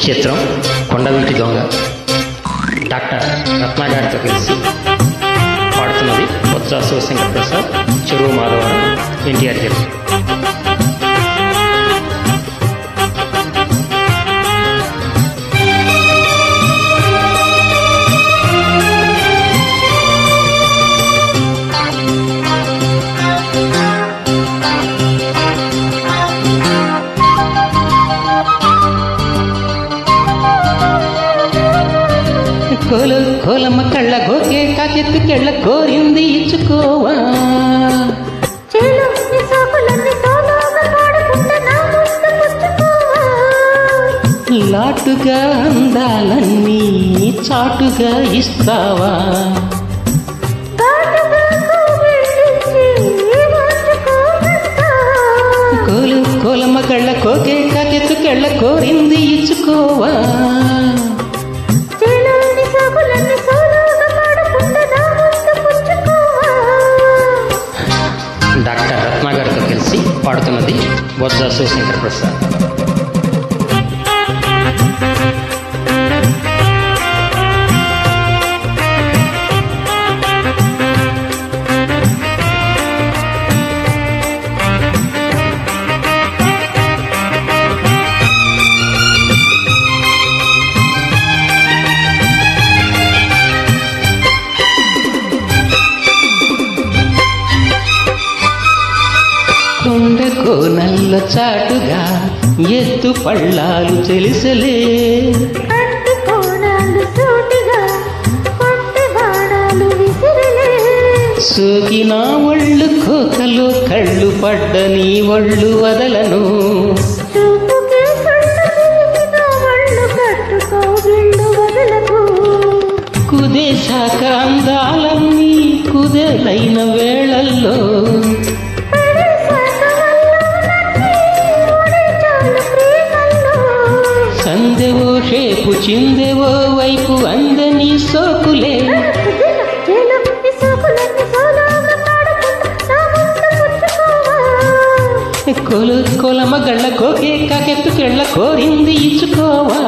చిత్రం కొండవీటి దొంగ. డాక్టర్ రత్న గారితో కలిసి పాడుతున్నది బొత్స శివశంకర్ ప్రసాద్, చెరువు మాధవరం, ఎన్టీఆర్ జిల్లా. కోలమ్మ కళ్ళ గోకే కాకెత్తుకెళ్ళ కోరింది ఇచ్చుకోవా, లాటుగా అందాలన్నీ చాటుగా ఇస్తావా, కోలమ్మ కళ్ళ కోకే కాకెత్తుకెళ్ళ కోరింది ఇచ్చుకోవా. డాక్టర్ రత్న గారితో కలిసి పాడుతున్నది బొత్స శివశంకర్ ప్రసాద్. కొండ కోనల్ల చాటుగా ఎత్తు పళ్ళాలు తెలిసలే, సోకిన ఒళ్ళు కోకలో కళ్ళు పడ్డ నీ ఒళ్ళు వదలను, కుదేశాక అందాలన్నీ కుదేలైన వేళల్లో, సందెవో షేపు చిందెవో వైపు అందని సోకులే, కొలమ గళ్ళ కోకే కాకెత్తుకెళ్ళ కోరింది ఇచ్చుకోవా.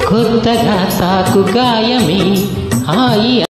కొత్తగా తాకు గాయమే హాయి